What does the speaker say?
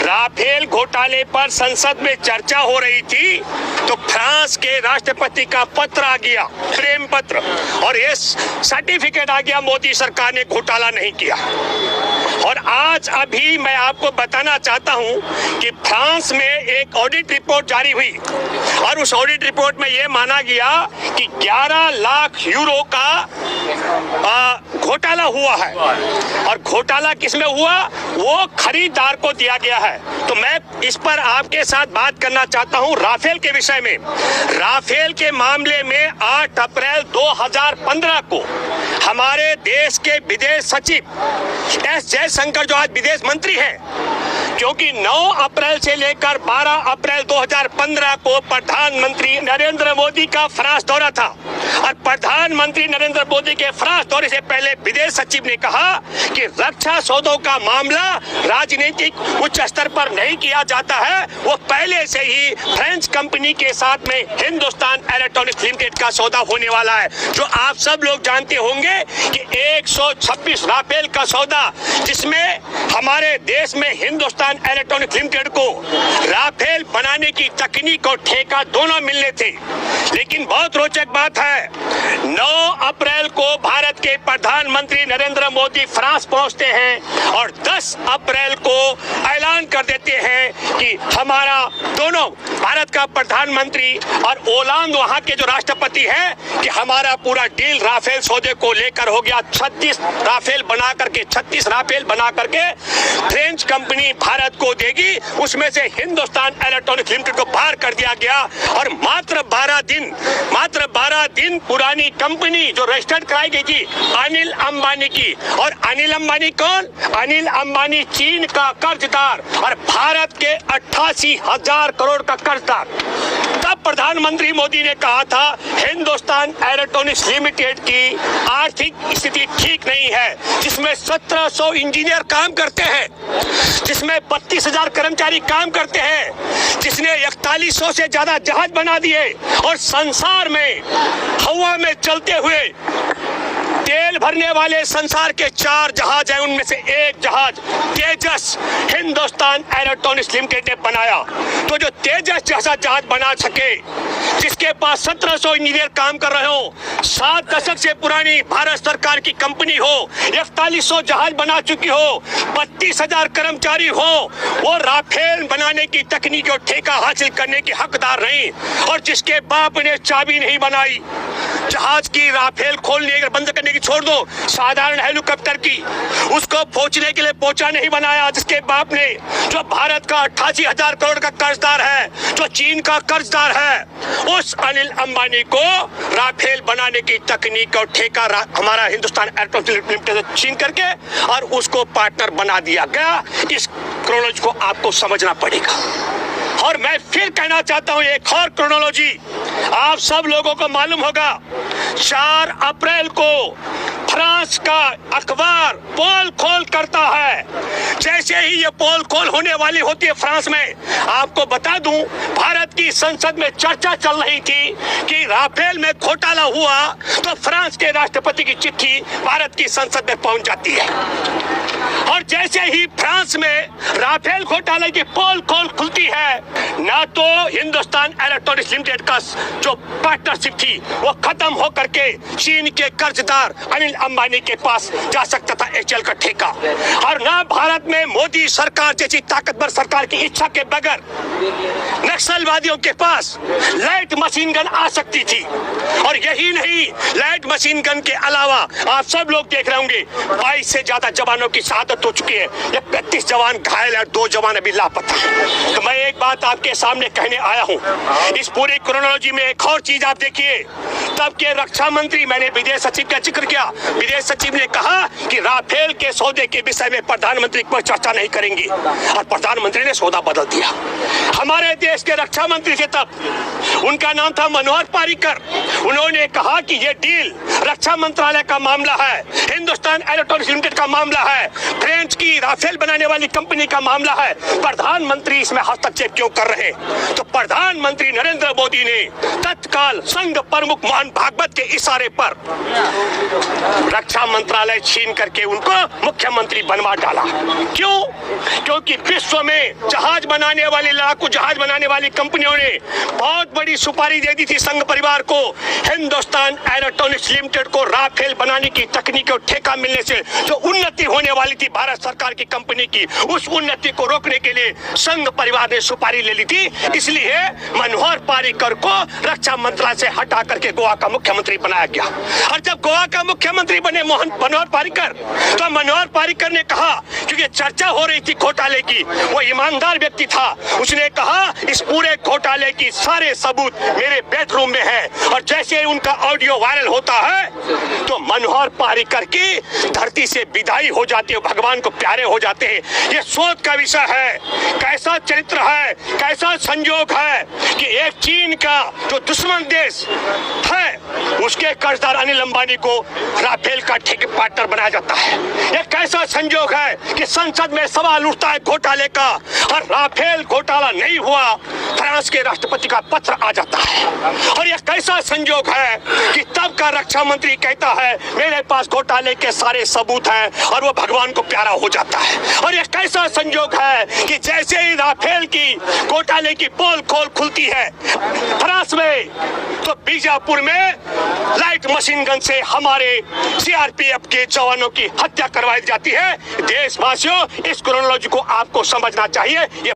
Rafale घोटाले पर संसद में चर्चा हो रही थी तो फ्रांस के राष्ट्रपति का पत्र आ गया, प्रेम पत्र, और ये सर्टिफिकेट आ गया मोदी सरकार ने घोटाला नहीं किया। और आज अभी मैं आपको बताना चाहता हूं कि फ्रांस में एक ऑडिट रिपोर्ट जारी हुई और उस ऑडिट रिपोर्ट में यह माना गया कि 11 लाख यूरो का घोटाला हुआ है। और घोटाला किसमें हुआ? वो खरीदार को दिया गया है। तो मैं इस पर आपके साथ बात करना चाहता हूं राफेल के विषय में। राफेल के मामले में 8 अप्रैल 2015 को हमारे देश के विदेश सचिव एस जयशंकर, जो आज विदेश मंत्री हैं, क्योंकि 9 अप्रैल से लेकर 12 अप्रैल 2015 को प्रधानमंत्री नरेंद्र मोदी का फ्रांस दौरा था और प्रधानमंत्री नरेंद्र मोदी के फ्रांस दौरे से पहले विदेश सचिव ने कहा कि रक्षा सौदों का मामला राजनीतिक उच्च स्तर पर नहीं किया जाता है। वो पहले से ही फ्रेंच कंपनी के साथ में हिंदुस्तान इलेक्ट्रॉनिक्स लिमिटेड का सौदा होने वाला है, जो आप सब लोग जानते होंगे कि 126 राफेल का सौदा, जिसमें हमारे देश में हिंदुस्तान इलेक्ट्रॉनिक्स लिमिटेड को राफेल बनाने की तकनीक और ठेका दोनों मिलने थे। लेकिन बहुत रोचक बात है, 9 अप्रैल को भारत के प्रधानमंत्री नरेंद्र मोदी फ्रांस पहुंचते हैं और 10 अप्रैल को ऐलान कर देते हैं कि हमारा दोनों, भारत का प्रधानमंत्री और ओलांद वहां के जो राष्ट्रपति हैं, कि हमारा पूरा डील राफेल सौदे को लेकर हो गया। 36 राफेल बना करके फ्रेंच कंपनी भारत को देगी, उसमें से हिंदुस्तान इलेक्ट्रॉनिक्स लिमिटेड को बाहर कर दिया गया। और मात्र 12 दिन पुरानी कंपनी जो रजिस्टर्ड कराई गई थी अनिल अंबानी की, और अनिल अंबानी कौन? अनिल अंबानी चीन का कर्जदार और भारत के 88,000 करोड़ का कर्जदार। तब प्रधानमंत्री मोदी ने कहा था हिंदुस्तान इलेक्ट्रॉनिक्स लिमिटेड की आर्थिक स्थिति ठीक नहीं है, जिसमें 1700 इंजीनियर काम करते हैं, जिसमें 32,000 कर्मचारी काम करते हैं, जिसने 4100 से ज्यादा जहाज बना दिए और संसार में हवा में चलते हुए तेल भरने वाले संसार के 4 जहाज हैं, उनमें से एक जहाज तेजस हिंदुस्तान इलेक्ट्रॉनिक्स लिमिटेड ने बनाया। तो जो तेजस जैसा जहाज बना सके, जिसके पास 1700 इंजीनियर काम कर रहे हो, 7 दशक से पुरानी भारत सरकार की कंपनी हो, 4100 जहाज बना चुकी हो, 32,000 कर्मचारी हो, वो राफेल बनाने की तकनीक और ठेका हासिल करने के हकदार नहीं। और जिसके बाप ने चाबी नहीं बनाई जहाज की, राफेल खोलने बंद करने की छोड़ दो, साधारण हेलीकॉप्टर की, उसको पहुंचने के लिए पोचा नहीं बनाया, जिसके बाप ने, जो भारत का 88,000 करोड़ का कर्जदार है, जो चीन का कर्जदार है, उस अनिल अंबानी को राफेल बनाने की तकनीक और ठेका हमारा हिंदुस्तान इलेक्ट्रॉनिक्स लिमिटेड से छीन करके और उसको पार्टनर बना दिया गया। इस क्रोनोलॉजी को आपको समझना पड़ेगा। और मैं फिर कहना चाहता हूं, एक और क्रोनोलॉजी आप सब लोगों को मालूम होगा। 4 अप्रैल को फ्रांस का अखबार पोल खोल करता है। जैसे ही ये पोल खोल होने वाली होती है फ्रांस में, आपको बता दूं, भारत की संसद में चर्चा चल रही थी कि राफेल में घोटाला हुआ, तो फ्रांस के राष्ट्रपति की चिट्ठी भारत की संसद में पहुंच जाती है। और जैसे ही फ्रांस में राफेल घोटाले की पोल खोल खुलती है, ना तो हिंदुस्तान इलेक्ट्रॉनिक्स लिमिटेड का जो पार्टनरशिप थी वो खत्म हो करके चीन के कर्जदार अनिल अंबानी के पास जा सकता था एचएल का ठेका, और ना भारत में मोदी सरकार जैसी ताकतवर सरकार की इच्छा के बगैर नक्सलवादियों के पास लाइट मशीन गन आ सकती थी। और यही नहीं, लाइट मशीन गन के अलावा आप सब लोग देख रहे होंगे 22 से ज्यादा जवानों की शहादत हो चुकी है, ये 35 जवान घायल है, 2 जवान अभी लापता है। तो मैं एक बात आपके सामने कहने आया हूँ, इस पूरी क्रोनोलॉजी में एक और चीज आप देखिए। तब के रक्षा मंत्री, मैंने विदेश सचिव का जिक्र किया, विदेश सचिव ने कहा कि राफेल के सौदे के विषय में प्रधानमंत्री कोई चर्चा नहीं करेंगे, और प्रधानमंत्री ने सौदा बदल दिया। हमारे देश के रक्षा मंत्री थे तब, उनका नाम था मनोहर पारिकर, उन्होंने कहा कि ये डील रक्षा मंत्रालय का मामला है, हिंदुस्तान इलेक्ट्रॉनिक्स लिमिटेड का मामला है, फ्रेंच की राफेल बनाने वाली कंपनी का मामला है, प्रधानमंत्री इसमें हस्तक्षेप क्यों कर रहे हैं? तो प्रधानमंत्री नरेंद्र मोदी ने तत्काल संघ प्रमुख मोहन भागवत के इशारे पर रक्षा मंत्रालय छीन करके उनको मुख्यमंत्री बनवा डाला। क्यों? क्योंकि विश्व में जहाज बनाने वाली, लड़ाकू जहाज बनाने वाली कंपनियों ने बहुत बड़ी सुपारी दे दी थी संघ परिवार को। हिंदुस्तान एरोनॉटिक्स लिमिटेड को राफेल बनाने की तकनीक और ठेका मिलने से जो उन्नति होने वाली थी भारत सरकार की कंपनी की, उस उन्नति को रोकने के लिए संघ परिवार ने सुपारी ले ली थी। इसलिए मनोहर पारिकर को रक्षा मंत्रालय से हटा करके गोवा का मुख्यमंत्री बनाया गया। और जब गोवा का मुख्यमंत्री बने मनोहर पारिकर, तो मनोहर पारिकर ने कहा, क्योंकि चर्चा हो रही थी घोटाले की, वो ईमानदार व्यक्ति था, उसने कहा इस पूरे घोटाले की सारे सबूत मेरे बेडरूम में है। और जैसे ही उनका ऑडियो वायरल होता है तो मनोहर पारिकर की धरती से विदाई हो जाती है, भगवान को प्यारे हो जाते हैं। ये सोच का विषय है, कैसा चरित्र है, कैसा संयोग है कि एक चीन का जो दुश्मन देश है उसके कर्जदार अनिल अंबानी को राफेल का ठेके पार्टनर बनाया जाता है। यह कैसा संयोग है कि संसद में सवाल उठता है घोटाले का और राफेल घोटाला नहीं हुआ, फ्रांस के राष्ट्रपति का पत्र आ जाता है। और यह कैसा संयोग है कि तब का रक्षा मंत्री कहता है मेरे पास घोटाले के सारे सबूत हैं, और वो भगवान को प्यारा हो जाता है। और यह कैसा संयोग है कि जैसे ही राफेल की घोटाले की पोल खोल खुलती है फ्रांस में, तो बीजापुर में लाइट मशीन गन से हमारे सीआरपीएफ के जवानों की हत्या करवाई जाती है। देशवासियों, इस क्रोनोलॉजी को आपको समझना चाहिए।